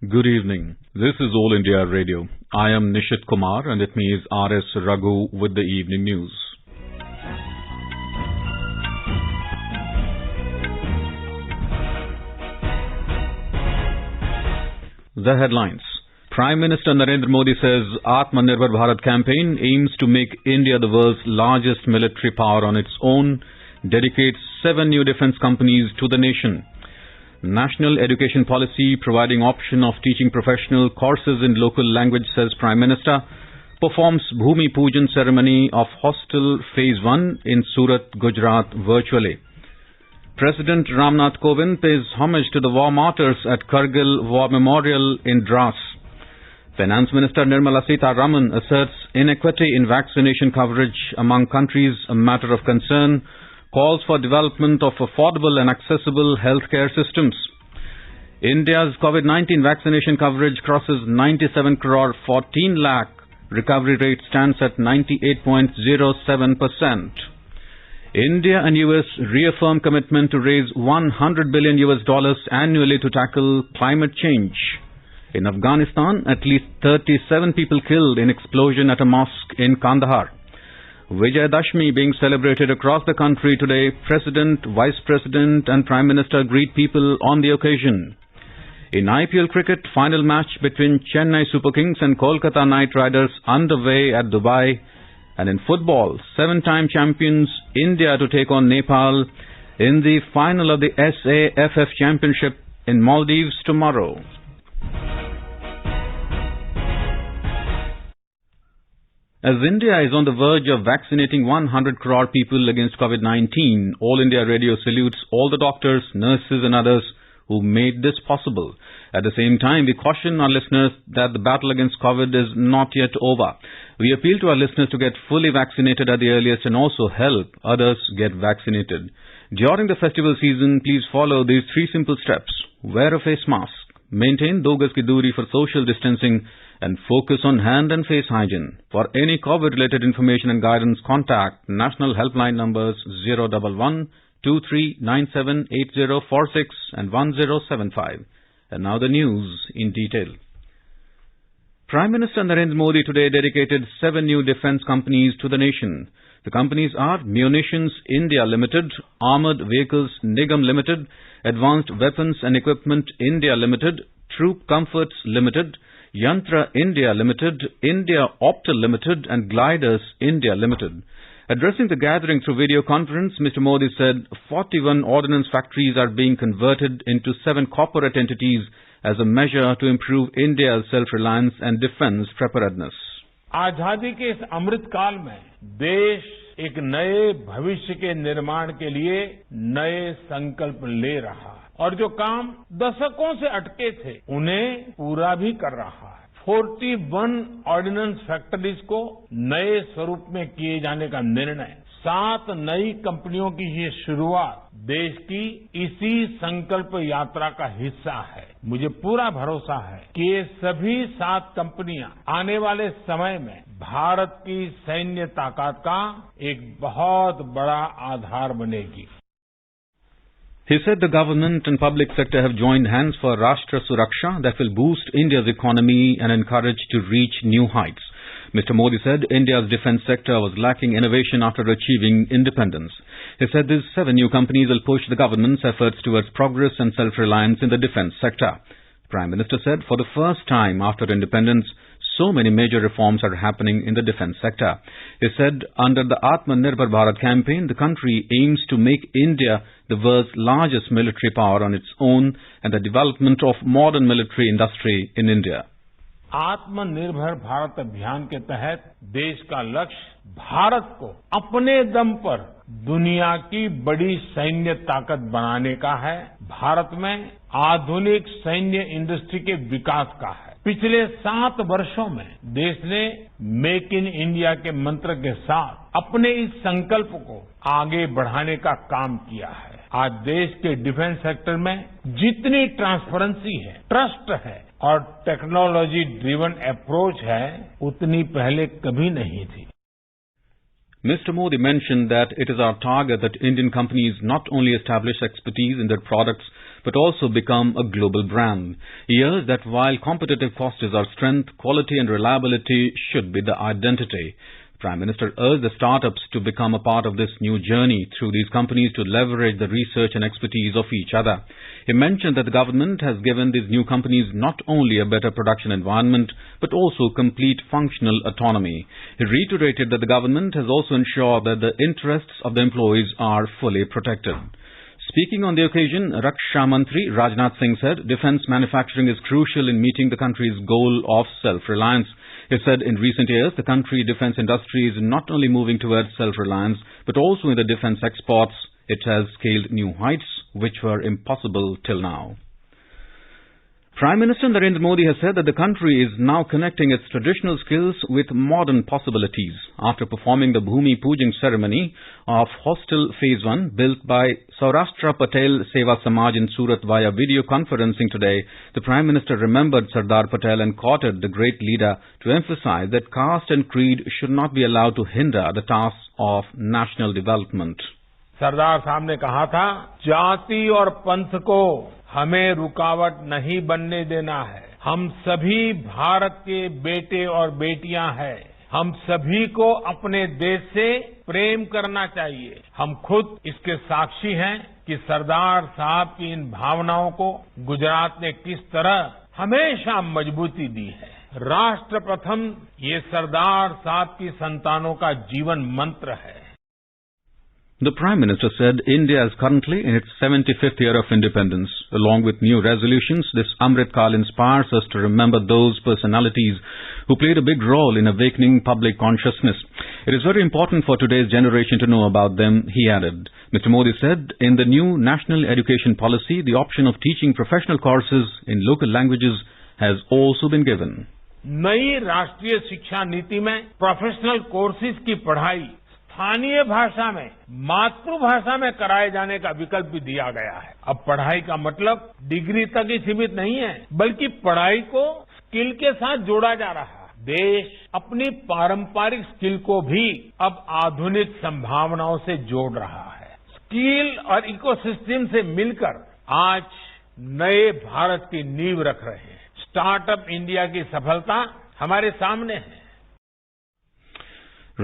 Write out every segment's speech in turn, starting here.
Good evening. This is All India Radio. I am Nishit Kumar and with me is R.S. Raghu with the evening news. The headlines. Prime Minister Narendra Modi says Atmanirbhar Bharat campaign aims to make India the world's largest military power on its own, dedicates 7 new defence companies to the nation. National education policy providing option of teaching professional courses in local language, says Prime Minister, performs Bhumi Pujan ceremony of Hostel Phase 1 in Surat, Gujarat virtually. President Ramnath Kovind pays homage to the war martyrs at Kargil War Memorial in Dras. Finance Minister Nirmala Sitharaman asserts inequity in vaccination coverage among countries a matter of concern, calls for development of affordable and accessible healthcare systems. India's COVID-19 vaccination coverage crosses 97 crore 14 lakh. Recovery rate stands at 98.07%. India and US reaffirm commitment to raise $100 billion annually to tackle climate change. In Afghanistan, at least 37 people killed in explosion at a mosque in Kandahar. Vijayadashmi being celebrated across the country today. President, Vice President and Prime Minister greet people on the occasion. In IPL cricket, final match between Chennai Super Kings and Kolkata Knight Riders underway at Dubai. And in football, 7-time champions India to take on Nepal in the final of the SAFF Championship in Maldives tomorrow. As India is on the verge of vaccinating 100 crore people against COVID-19, All India Radio salutes all the doctors, nurses and others who made this possible. At the same time, we caution our listeners that the battle against COVID is not yet over. We appeal to our listeners to get fully vaccinated at the earliest and also help others get vaccinated. During the festival season, please follow these 3 simple steps. Wear a face mask, maintain 2 gaz ki doori for social distancing, and focus on hand and face hygiene. For any COVID-related information and guidance, contact national helpline numbers 011 2397 8046 and 1075. And now the news in detail. Prime Minister Narendra Modi today dedicated 7 new defence companies to the nation. The companies are Munitions India Limited, Armoured Vehicles Nigam Limited, Advanced Weapons and Equipment India Limited, Troop Comforts Limited, Yantra India Limited, India Optal Limited and Gliders India Limited. Addressing the gathering through video conference, Mr. Modi said 41 ordnance factories are being converted into 7 corporate entities as a measure to improve India's self-reliance and defence preparedness. आजादी के इस अमृत काल में देश एक नए भविष्य के निर्माण के लिए नए संकल्प ले रहा है और जो काम दशकों से अटके थे उन्हें पूरा भी कर रहा है। 41 ऑर्डिनेंस फैक्ट्रीज को नए स्वरूप में किए जाने का निर्णय, 7 नई कंपनियों की ये शुरुआत देश की इसी संकल्प यात्रा का हिस्सा है। मुझे पूरा भरोसा है कि ये सभी 7 कंपनियां आने वाले समय में भारत की सैन्य ताकत का एक बहुत बड़ा आधार बनेगी। He said the government and public sector have joined hands for Rashtra Suraksha that will boost India's economy and encourage to reach new heights. Mr. Modi said India's defence sector was lacking innovation after achieving independence. He said these 7 new companies will push the government's efforts towards progress and self-reliance in the defence sector. The Prime Minister said for the first time after independence, so many major reforms are happening in the defence sector. He said under the Atmanirbhar Bharat campaign, the country aims to make India the world's largest military power on its own and the development of modern military industry in India. आत्मनिर्भर भारत अभियान के तहत देश का लक्ष्य भारत को अपने दम पर दुनिया की बड़ी सैन्य ताकत बनाने का है। भारत में आधुनिक सैन्य इंडस्ट्री के विकास का है। पिछले 7 वर्षों में देश ने मेक इन इंडिया के मंत्र के साथ अपने इस संकल्प को आगे बढ़ाने का काम किया है। आज देश के डिफेंस सेक्टर में जितनी ट्रांसपेरेंसी है, ट्रस्ट है और टेक्नोलॉजी ड्रिवन अप्रोच है, उतनी पहले कभी नहीं थी। Mr. Modi mentioned that it is our target that Indian companies not only establish expertise in their products but also become a global brand. He urged that while competitive cost is our strength, quality and reliability should be the identity. Prime Minister urged the startups to become a part of this new journey through these companies to leverage the research and expertise of each other. He mentioned that the government has given these new companies not only a better production environment, but also complete functional autonomy. He reiterated that the government has also ensured that the interests of the employees are fully protected. Speaking on the occasion, Raksha Mantri Rajnath Singh said defence manufacturing is crucial in meeting the country's goal of self-reliance. He said in recent years, the country defence industry is not only moving towards self-reliance, but also in the defence exports, it has scaled new heights which were impossible till now. Prime Minister Narendra Modi has said that the country is now connecting its traditional skills with modern possibilities. After performing the Bhumi Pujang ceremony of Hostel Phase 1 built by Saurashtra Patel Seva Samaj in Surat via video conferencing today, the Prime Minister remembered Sardar Patel and quoted the great leader to emphasize that caste and creed should not be allowed to hinder the task of national development. सरदार साहब ने कहा था, जाति और पंथ को हमें रुकावट नहीं बनने देना है। हम सभी भारत के बेटे और बेटियां हैं। हम सभी को अपने देश से प्रेम करना चाहिए। हम खुद इसके साक्षी हैं कि सरदार साहब की इन भावनाओं को गुजरात ने किस तरह हमेशा मजबूती दी है। राष्ट्र प्रथम ये सरदार साहब की संतानों का जीवन मंत्र है। The Prime Minister said India is currently in its 75th year of independence. Along with new resolutions, this Amrit Kal inspires us to remember those personalities who played a big role in awakening public consciousness. It is very important for today's generation to know about them, he added. Mr. Modi said, in the new national education policy, the option of teaching professional courses in local languages has also been given. नई राष्ट्रीय शिक्षा नीति में professional courses की पढ़ाई स्थानीय भाषा में, मातृभाषा में कराए जाने का विकल्प भी दिया गया है। अब पढ़ाई का मतलब डिग्री तक ही सीमित नहीं है, बल्कि पढ़ाई को स्किल के साथ जोड़ा जा रहा है। देश अपनी पारंपरिक स्किल को भी अब आधुनिक संभावनाओं से जोड़ रहा है। स्किल और इकोसिस्टम से मिलकर आज नए भारत की नींव रख रहे हैं। स्टार्टअप इंडिया की सफलता हमारे सामने है।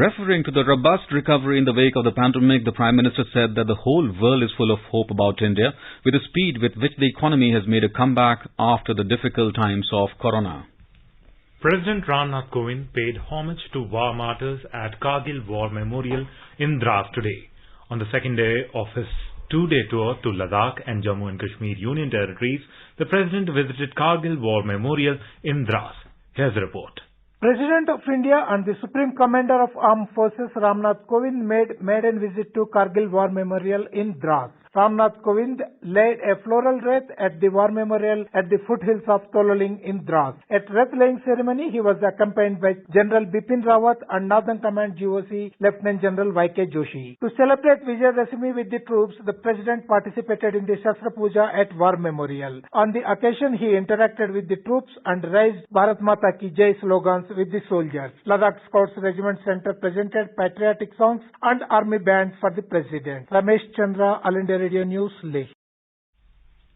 Referring to the robust recovery in the wake of the pandemic, the Prime Minister said that the whole world is full of hope about India with the speed with which the economy has made a comeback after the difficult times of Corona. President Ramnath Kovind paid homage to war martyrs at Kargil War Memorial in Dras today. On the second day of his two-day tour to Ladakh and Jammu and Kashmir Union Territories, the President visited Kargil War Memorial in Dras. Here's the report. President of India and the Supreme Commander of Armed Forces Ramnath Kovind made maiden visit to Kargil War Memorial in Dras. Ramnath Kovind laid a floral wreath at the War Memorial at the foothills of Tololing in Dras. At wreath-laying ceremony, he was accompanied by General Bipin Rawat and Northern Command GOC Lieutenant General Y.K. Joshi. To celebrate Vijayadashami with the troops, the President participated in the Shastra Puja at War Memorial. On the occasion, he interacted with the troops and raised Bharat Mata Ki Jai slogans with the soldiers. Ladakh Scouts Regiment Center presented patriotic songs and army bands for the President. Ramesh Chandra, All India Radio News, Leh.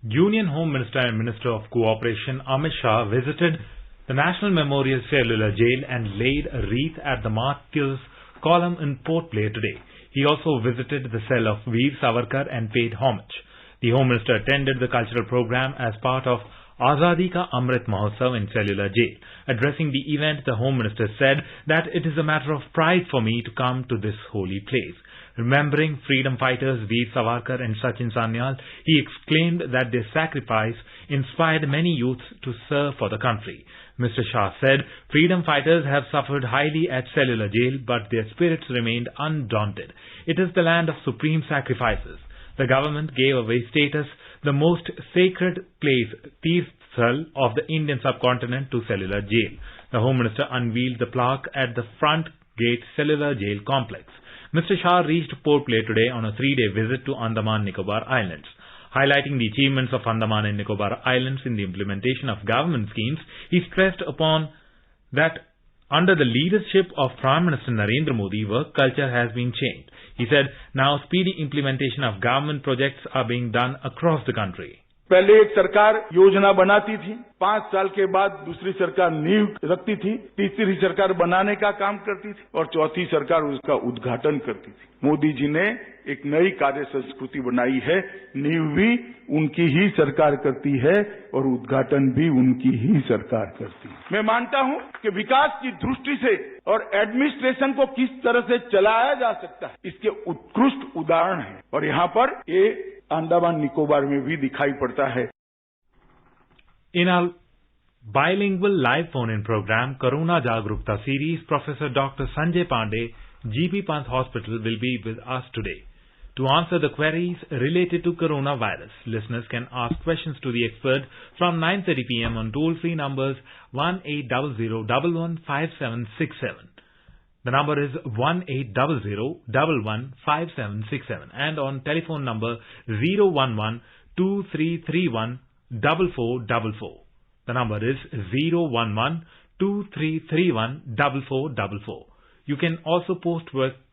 Union Home Minister and Minister of Cooperation Amit Shah visited the National Memorial Cellular Jail and laid a wreath at the Martyrs column in Port Blair today. He also visited the cell of Veer Savarkar and paid homage. The Home Minister attended the cultural program as part of Azadi Ka Amrit Mahotsav in Cellular Jail. Addressing the event, the Home Minister said that it is a matter of pride for me to come to this holy place. Remembering freedom fighters Veer Savarkar and Sachin Sanyal, he exclaimed that their sacrifice inspired many youths to serve for the country. Mr. Shah said freedom fighters have suffered highly at Cellular Jail, but their spirits remained undaunted. It is the land of supreme sacrifices. The government gave away status, the most sacred place, Tirthal of the Indian subcontinent, to Cellular Jail. The Home Minister unveiled the plaque at the front gate Cellular Jail complex. Mr. Shah reached Port Blair today on a 3-day visit to Andaman Nicobar Islands. Highlighting the achievements of Andaman and Nicobar Islands in the implementation of government schemes, he stressed upon that under the leadership of Prime Minister Narendra Modi, work culture has been changed. He said now speedy implementation of government projects are being done across the country. पहले एक सरकार योजना बनाती थी, 5 साल के बाद दूसरी सरकार नींव रखती थी, तीसरी सरकार बनाने का काम करती थी और चौथी सरकार उसका उद्घाटन करती थी। मोदी जी ने एक नई कार्य संस्कृति बनाई है, नींव भी उनकी ही सरकार करती है और उद्घाटन भी उनकी ही सरकार करती है। मैं मानता हूं कि विकास की दृष्टि से और एडमिनिस्ट्रेशन को किस तरह से चलाया जा सकता है, इसके उत्कृष्ट उदाहरण हैं और यहाँ पर ये अंडमान निकोबार में भी दिखाई पड़ता है। In our bilingual live phone-in program, Corona Jagrukta series, Professor Dr. Sanjay Pandey, GP Pant Hospital, will be with us today. To answer the queries related to coronavirus, listeners can ask questions to the expert from 9:30 p.m. on toll-free numbers 1800-115767. The number is 1800-115767 and on telephone number 011-2331-4444. The number is 011-2331-4444. You can also post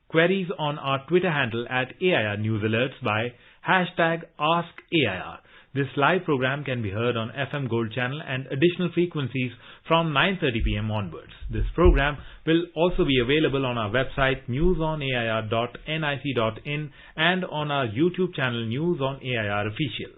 queries on our Twitter handle at AIR News Alerts by #AskAIR. This live program can be heard on FM Gold channel and additional frequencies from 9:30 p.m. onwards. This program will also be available on our website newsonair.nic.in and on our YouTube channel News on AIR Official.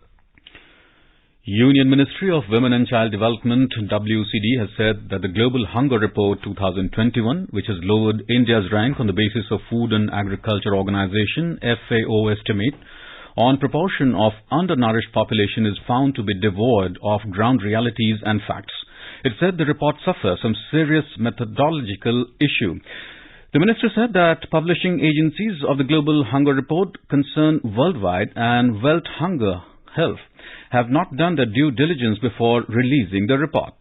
Union Ministry of Women and Child Development, WCD, has said that the Global Hunger Report 2021, which has lowered India's rank on the basis of Food and Agriculture Organization, FAO estimate, on proportion of undernourished population is found to be devoid of ground realities and facts. It said the report suffers some serious methodological issue. The minister said that publishing agencies of the Global Hunger Report concerned worldwide and World Hunger Health have not done their due diligence before releasing the report.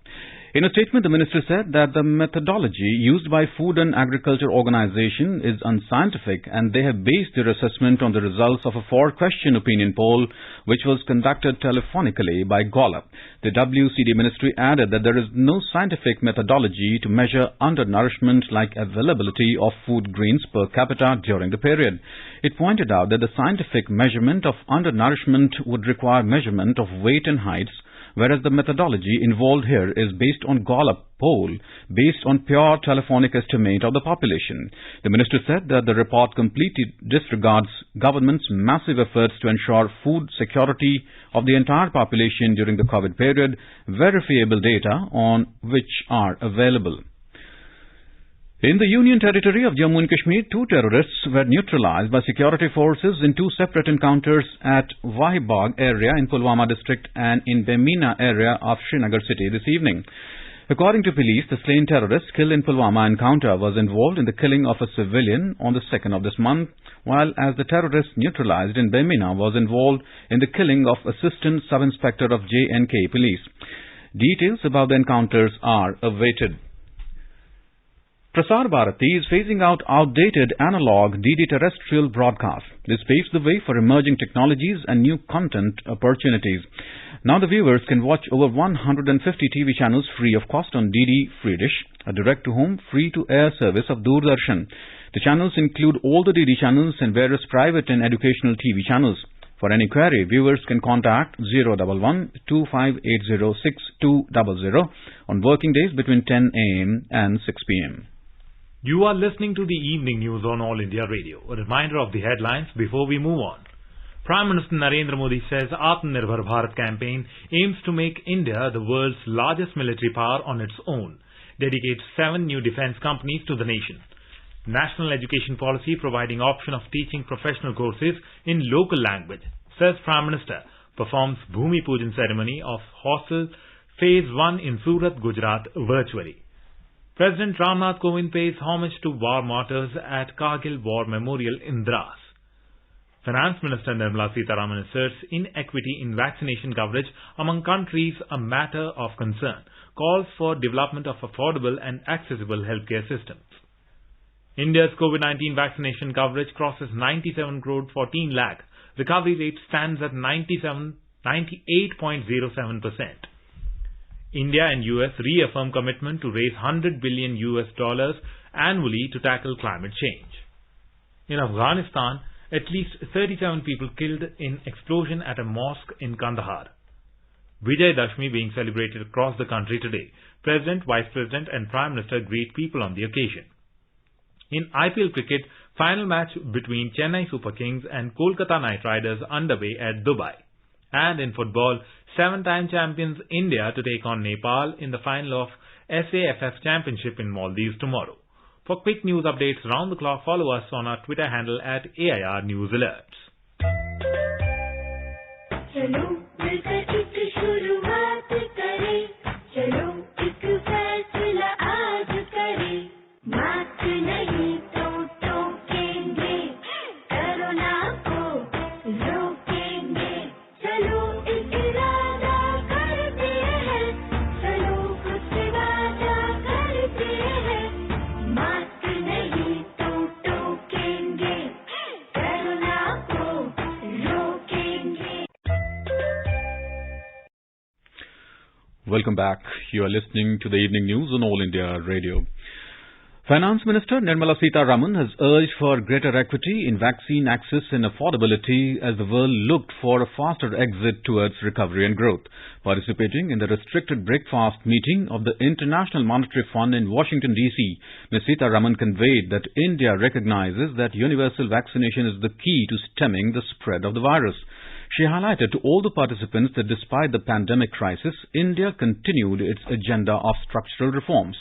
In a statement, the minister said that the methodology used by Food and Agriculture Organization is unscientific and they have based their assessment on the results of a 4-question opinion poll which was conducted telephonically by Gallup. The WCD ministry added that there is no scientific methodology to measure undernourishment like availability of food grains per capita during the period. It pointed out that the scientific measurement of undernourishment would require measurement of weight and heights, whereas the methodology involved here is based on Gallup poll, based on pure telephonic estimate of the population. The minister said that the report completely disregards government's massive efforts to ensure food security of the entire population during the COVID period, verifiable data on which are available. In the Union Territory of Jammu and Kashmir, 2 terrorists were neutralized by security forces in 2 separate encounters at Wahibagh area in Pulwama district and in Bemina area of Srinagar city this evening. According to police, the slain terrorist killed in Pulwama encounter was involved in the killing of a civilian on the 2nd of this month, while as the terrorist neutralized in Bemina was involved in the killing of Assistant Sub-Inspector of J&K Police. Details about the encounters are awaited. Prasar Bharati is phasing out outdated analog DD terrestrial broadcast. This paves the way for emerging technologies and new content opportunities. Now the viewers can watch over 150 TV channels free of cost on DD Free Dish, a direct-to-home, free-to-air service of Doordarshan. The channels include all the DD channels and various private and educational TV channels. For any query, viewers can contact 011-2580-6200 on working days between 10 a.m. and 6 p.m. You are listening to the evening news on All India Radio. A reminder of the headlines before we move on. Prime Minister Narendra Modi says Atmanirbhar Bharat campaign aims to make India the world's largest military power on its own, dedicates 7 new defence companies to the nation. National education policy providing option of teaching professional courses in local language, says Prime Minister, performs Bhumi Pujan ceremony of Hostel Phase 1 in Surat, Gujarat virtually. President Ramnath Kovind pays homage to war martyrs at Kargil War Memorial in Dras. Finance Minister Nirmala Sitharaman asserts inequity in vaccination coverage among countries a matter of concern, calls for development of affordable and accessible healthcare systems. India's COVID-19 vaccination coverage crosses 97 crore 14 lakh. Recovery rate stands at 98.07%. India and US reaffirm commitment to raise $100 billion annually to tackle climate change. In Afghanistan, at least 37 people killed in explosion at a mosque in Kandahar. Vijay Dashmi being celebrated across the country today. President, Vice President and Prime Minister greet people on the occasion. In IPL cricket, final match between Chennai Super Kings and Kolkata Knight Riders underway at Dubai. And in football, 7-time champions India to take on Nepal in the final of SAFF Championship in Maldives tomorrow. For quick news updates round the clock, follow us on our Twitter handle at AIR News Alerts. चलो मिलकर एक शुरुआत करें, चलो एक फैसला आज करें, मास्क नहीं तो टोकेंगे, कोरोना को रोकेंगे, चलो एक इरादा करते हैं, चलो कुछ वादा करते हैं, मास्क नहीं तो टोकेंगे, कोरोना को रोकेंगे. Welcome back. You are listening to the evening news on All India Radio. Finance Minister Nirmala Sitharaman has urged for greater equity in vaccine access and affordability as the world looked for a faster exit towards recovery and growth. Participating in the restricted breakfast meeting of the International Monetary Fund in Washington, D.C., Ms. Sitharaman conveyed that India recognizes that universal vaccination is the key to stemming the spread of the virus. She highlighted to all the participants that despite the pandemic crisis, India continued its agenda of structural reforms.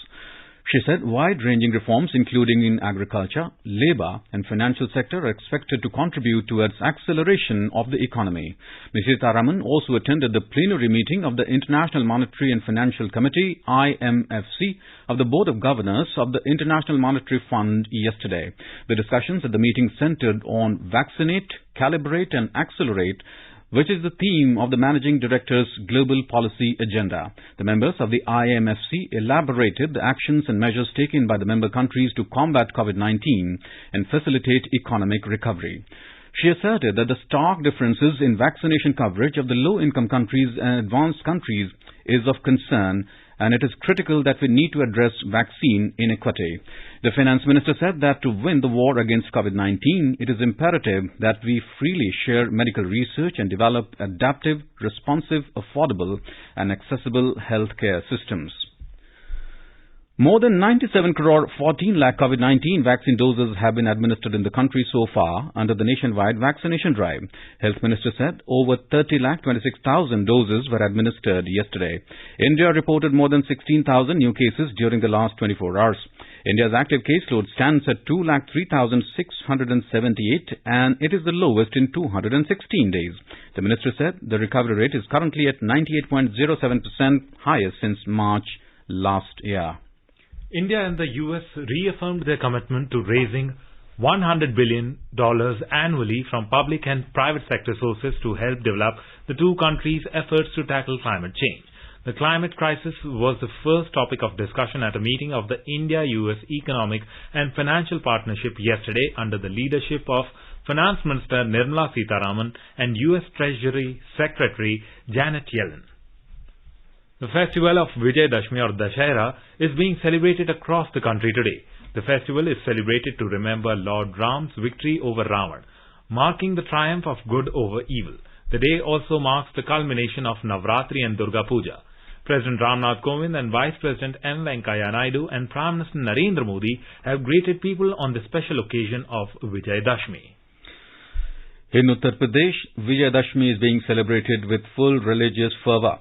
She said wide-ranging reforms, including in agriculture, labor and financial sector, are expected to contribute towards acceleration of the economy. Ms. Sitharaman also attended the plenary meeting of the International Monetary and Financial Committee, IMFC, of the Board of Governors of the International Monetary Fund yesterday. The discussions at the meeting centered on vaccinate, calibrate and accelerate, which is the theme of the Managing Director's Global Policy Agenda. The members of the IMFC elaborated the actions and measures taken by the member countries to combat COVID-19 and facilitate economic recovery. She asserted that the stark differences in vaccination coverage of the low-income countries and advanced countries is of concern, and it is critical that we need to address vaccine inequity. The Finance Minister said that to win the war against COVID-19, it is imperative that we freely share medical research and develop adaptive, responsive, affordable and accessible healthcare systems. More than 97 crore 14 lakh COVID-19 vaccine doses have been administered in the country so far under the nationwide vaccination drive. Health Minister said over 30 lakh 26,000 doses were administered yesterday. India reported more than 16,000 new cases during the last 24 hours. India's active caseload stands at 2,03,678 and it is the lowest in 216 days. The Minister said the recovery rate is currently at 98.07%, highest since March last year. India and the US reaffirmed their commitment to raising $100 billion annually from public and private sector sources to help develop the two countries' efforts to tackle climate change. The climate crisis was the first topic of discussion at a meeting of the India-US Economic and Financial Partnership yesterday under the leadership of Finance Minister Nirmala Sitharaman and US Treasury Secretary Janet Yellen. The festival of Vijay Dashmi or Dussehra is being celebrated across the country today. The festival is celebrated to remember Lord Ram's victory over Ravan, marking the triumph of good over evil. The day also marks the culmination of Navratri and Durga Puja. President Ramnath Kovind and Vice President M. Venkaiah Naidu and Prime Minister Narendra Modi have greeted people on the special occasion of Vijay Dashmi. In Uttar Pradesh, Vijay Dashmi is being celebrated with full religious fervour.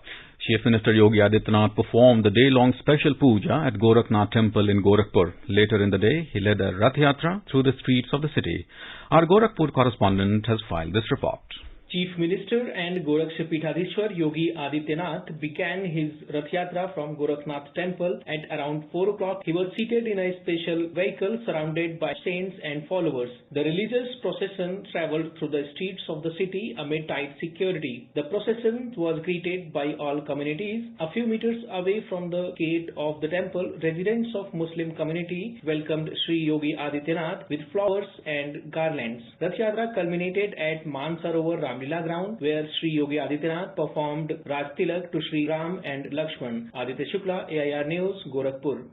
Chief Minister Yogi Adityanath performed the day-long special puja at Gorakhnath Temple in Gorakhpur. Later in the day, he led a Rath Yatra through the streets of the city. Our Gorakhpur correspondent has filed this report. Chief Minister and Gorakshapithadishwar Yogi Adityanath began his Rath Yatra from Gorakhnath Temple at around 4 o'clock. He was seated in a special vehicle surrounded by saints and followers. The religious procession travelled through the streets of the city amid tight security. The procession was greeted by all communities. A few meters away from the gate of the temple, residents of Muslim community welcomed Sri Yogi Adityanath with flowers and garlands. Rath Yatra culminated at Mansarovar Ramlila ground, where Sri Yogi Adityanath performed Raj Tilak to Sri Ram and Lakshman. Aditya Shukla, AIR News, Gorakhpur.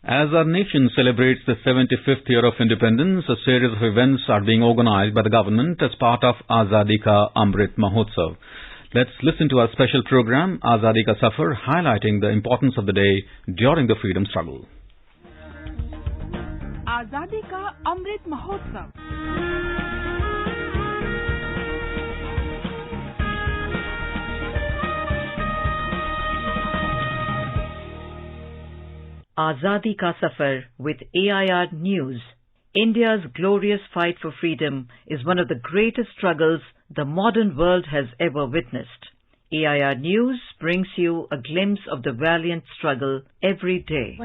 As our nation celebrates the 75th year of independence, a series of events are being organized by the government as part of Azadi Ka Amrit Mahotsav. Let's listen to our special program, Azadi Ka Safar, highlighting the importance of the day during the freedom struggle. आजादी का Amrit Mahotsav. Azadi Ka Safar with AIR News. India's glorious fight for freedom is one of the greatest struggles the modern world has ever witnessed. AIR News brings you a glimpse of the valiant struggle every day.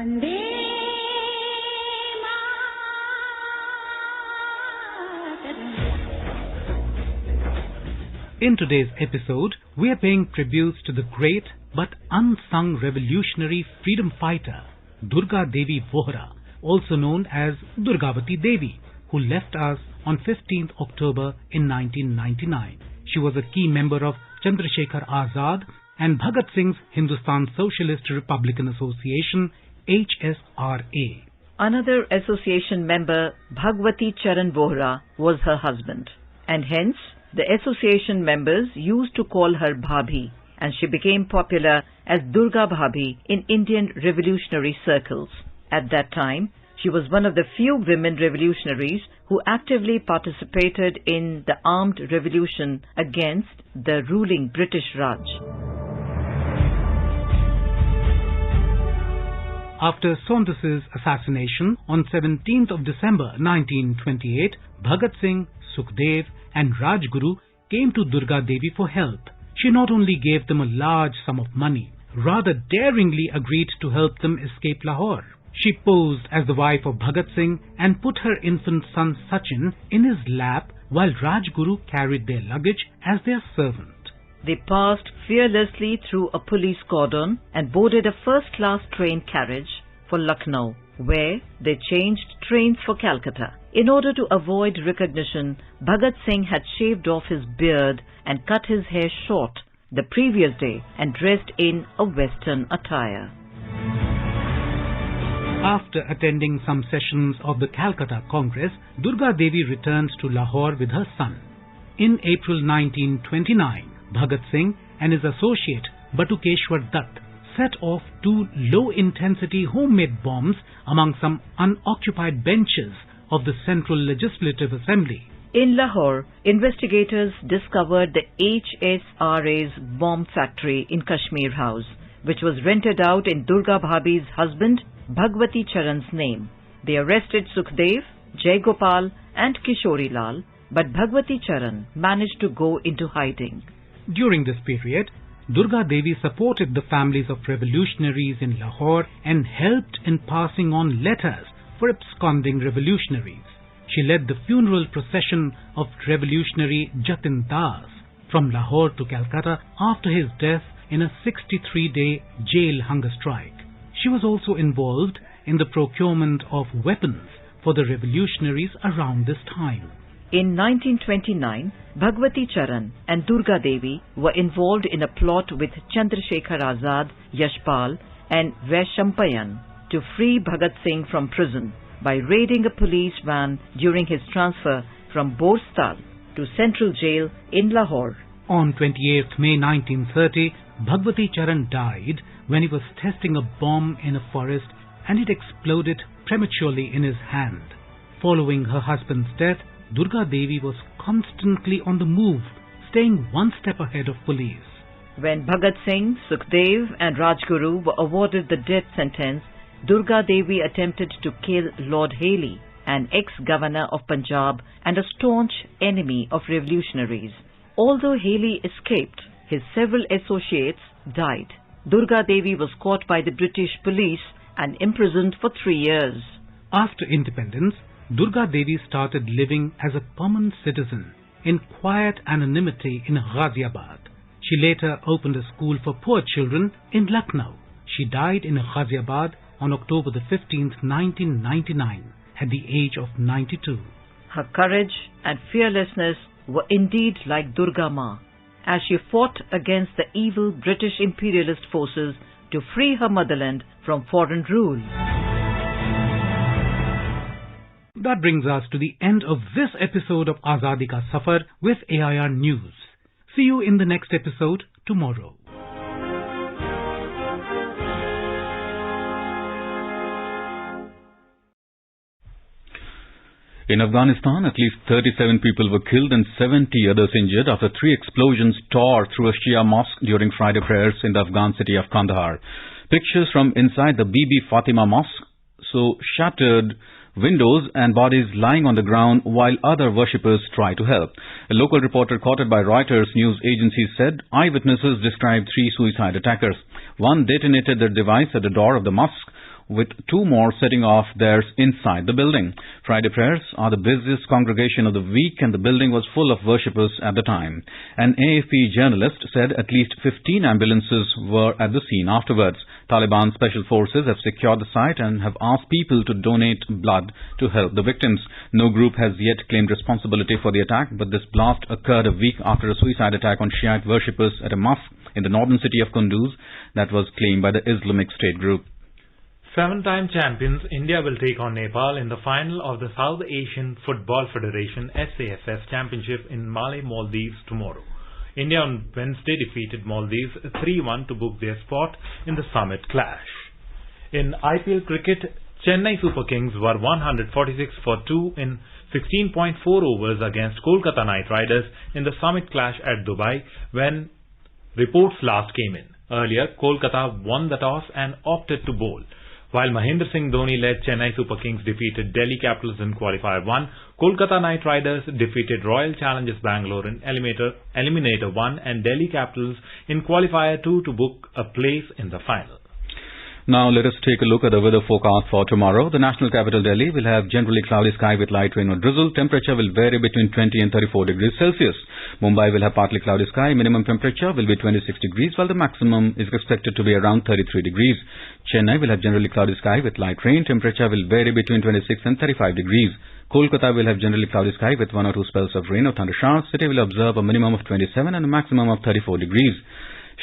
In today's episode, we are paying tributes to the great but unsung revolutionary freedom fighter, Durga Devi Bohra, also known as Durgavati Devi, who left us on 15th October in 1999. She was a key member of Chandrasekhar Azad and Bhagat Singh's Hindustan Socialist Republican Association, HSRA. Another association member, Bhagwati Charan Bohra, was her husband, and hence the association members used to call her Bhabhi, and she became popular as Durga Bhabhi in Indian revolutionary circles. At that time, she was one of the few women revolutionaries who actively participated in the armed revolution against the ruling British Raj. After Saunders's assassination on 17th of December 1928, Bhagat Singh, Sukhdev and Rajguru came to Durga Devi for help. She not only gave them a large sum of money, rather daringly agreed to help them escape Lahore. She posed as the wife of Bhagat Singh and put her infant son Sachin in his lap while Rajguru carried their luggage as their servant. They passed fearlessly through a police cordon and boarded a first-class train carriage for Lucknow, where they changed trains for Calcutta. In order to avoid recognition, Bhagat Singh had shaved off his beard and cut his hair short the previous day and dressed in a Western attire. After attending some sessions of the Calcutta Congress, Durga Devi returns to Lahore with her son. In April 1929, Bhagat Singh and his associate Batukeshwar Dutt set off 2 low-intensity homemade bombs among some unoccupied benches of the Central Legislative Assembly. In Lahore, investigators discovered the HSRA's bomb factory in Kashmir House, which was rented out in Durga Bhabhi's husband Bhagwati Charan's name. They arrested Sukhdev, Jai Gopal and Kishori Lal, but Bhagwati Charan managed to go into hiding. During this period, Durga Devi supported the families of revolutionaries in Lahore and helped in passing on letters for absconding revolutionaries. She led the funeral procession of revolutionary Jatin Das from Lahore to Calcutta after his death in a 63-day jail hunger strike. She was also involved in the procurement of weapons for the revolutionaries around this time. In 1929, Bhagwati Charan and Durga Devi were involved in a plot with Chandrasekhar Azad, Yashpal and Vaishampayan to free Bhagat Singh from prison by raiding a police van during his transfer from Borstal to Central Jail in Lahore. On 28th May 1930, Bhagwati Charan died when he was testing a bomb in a forest and it exploded prematurely in his hand. Following her husband's death, Durga Devi was constantly on the move, staying one step ahead of police. When Bhagat Singh, Sukhdev and Rajguru were awarded the death sentence, Durga Devi attempted to kill Lord Haley, an ex-governor of Punjab and a staunch enemy of revolutionaries. Although Haley escaped, his several associates died. Durga Devi was caught by the British police and imprisoned for 3 years. After independence, Durga Devi started living as a common citizen in quiet anonymity in Ghaziabad. She later opened a school for poor children in Lucknow. She died in Ghaziabad on October the 15th, 1999, at the age of 92. Her courage and fearlessness were indeed like Durga Ma, as she fought against the evil British imperialist forces to free her motherland from foreign rule. That brings us to the end of this episode of Azadi Ka Safar with AIR News. See you in the next episode tomorrow. In Afghanistan, at least 37 people were killed and 70 others injured after 3 explosions tore through a Shia mosque during Friday prayers in the Afghan city of Kandahar. Pictures from inside the Bibi Fatima mosque saw shattered windows and bodies lying on the ground while other worshippers try to help. A local reporter quoted by Reuters news agency said eyewitnesses described 3 suicide attackers. One detonated their device at the door of the mosque, with 2 more setting off theirs inside the building. Friday prayers are the busiest congregation of the week and the building was full of worshippers at the time. An AFP journalist said at least 15 ambulances were at the scene afterwards. Taliban special forces have secured the site and have asked people to donate blood to help the victims. No group has yet claimed responsibility for the attack, but this blast occurred a week after a suicide attack on Shiite worshippers at a mosque in the northern city of Kunduz that was claimed by the Islamic State group. 7-time champions India will take on Nepal in the final of the South Asian Football Federation SAFF Championship in Malé, Maldives tomorrow. India on Wednesday defeated Maldives 3-1 to book their spot in the summit clash. In IPL cricket, Chennai Super Kings were 146 for 2 in 16.4 overs against Kolkata Knight Riders in the summit clash at Dubai when reports last came in. Earlier, Kolkata won the toss and opted to bowl. While Mahendra Singh Dhoni-led Chennai Super Kings defeated Delhi Capitals in Qualifier 1, Kolkata Knight Riders defeated Royal Challengers Bangalore in Eliminator 1 and Delhi Capitals in Qualifier 2 to book a place in the final. Now let us take a look at the weather forecast for tomorrow. The national capital Delhi will have generally cloudy sky with light rain or drizzle. Temperature will vary between 20 and 34 degrees Celsius. Mumbai will have partly cloudy sky. Minimum temperature will be 26 degrees while the maximum is expected to be around 33 degrees. Chennai will have generally cloudy sky with light rain. Temperature will vary between 26 and 35 degrees. Kolkata will have generally cloudy sky with 1 or 2 spells of rain or thunder showers. City will observe a minimum of 27 and a maximum of 34 degrees.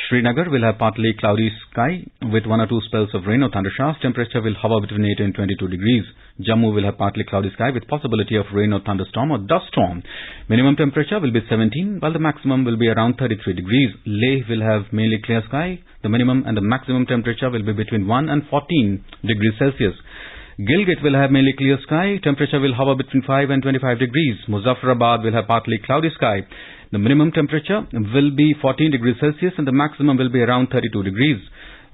Srinagar will have partly cloudy sky with 1 or 2 spells of rain or thunder showers. Temperature will hover between 18 and 22 degrees. Jammu will have partly cloudy sky with possibility of rain or thunderstorm or dust storm. Minimum temperature will be 17 while the maximum will be around 33 degrees. Leh will have mainly clear sky. The minimum and the maximum temperature will be between 1 and 14 degrees Celsius. Gilgit will have mainly clear sky. Temperature will hover between 5 and 25 degrees. Muzaffarabad will have partly cloudy sky. The minimum temperature will be 14 degrees Celsius and the maximum will be around 32 degrees.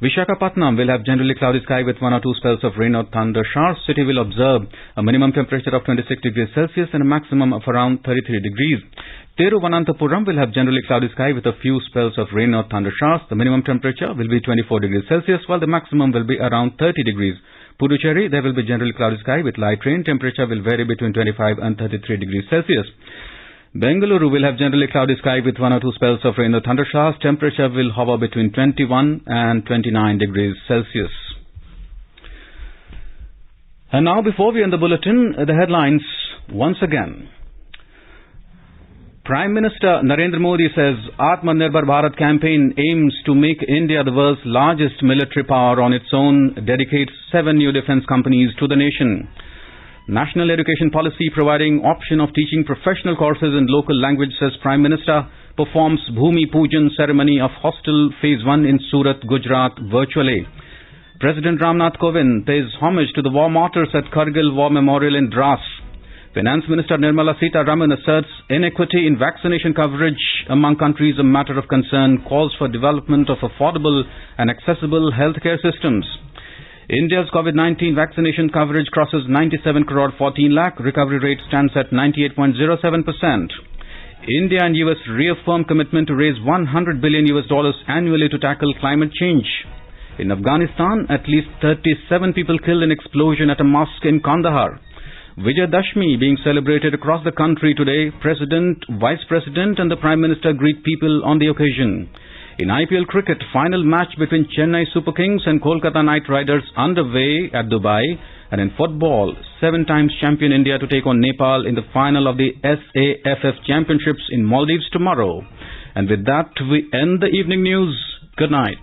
Visakhapatnam will have generally cloudy sky with 1 or 2 spells of rain or thunder showers. City will observe a minimum temperature of 26 degrees Celsius and a maximum of around 33 degrees. Tiruvananthapuram will have generally cloudy sky with a few spells of rain or thunder showers. The minimum temperature will be 24 degrees Celsius while the maximum will be around 30 degrees. Puducherry, there will be generally cloudy sky with light rain. Temperature will vary between 25 and 33 degrees Celsius. Bengaluru will have generally cloudy sky with 1 or 2 spells of rain or thunder showers. Temperature will hover between 21 and 29 degrees Celsius. And now, before we end the bulletin, the headlines once again. Prime Minister Narendra Modi says Atmanirbhar Bharat campaign aims to make India the world's largest military power on its own, dedicates 7 new defence companies to the nation. National education policy providing option of teaching professional courses in local language, says Prime Minister, performs Bhumi Pujan ceremony of Hostel Phase 1 in Surat, Gujarat virtually. President Ramnath Kovind pays homage to the war martyrs at Kargil War Memorial in Dras. Finance Minister Nirmala Sitharaman asserts inequity in vaccination coverage among countries a matter of concern, calls for development of affordable and accessible healthcare systems. India's COVID-19 vaccination coverage crosses 97 crore 14 lakh. Recovery rate stands at 98.07%. India and US reaffirm commitment to raise $100 billion annually to tackle climate change. In Afghanistan, at least 37 people killed in explosion at a mosque in Kandahar. Vijayadashmi being celebrated across the country today. President, Vice President and the Prime Minister greet people on the occasion. In IPL cricket, final match between Chennai Super Kings and Kolkata Knight Riders underway at Dubai. And in football, 7 times champion India to take on Nepal in the final of the SAFF Championships in Maldives tomorrow. And with that, we end the evening news. Good night.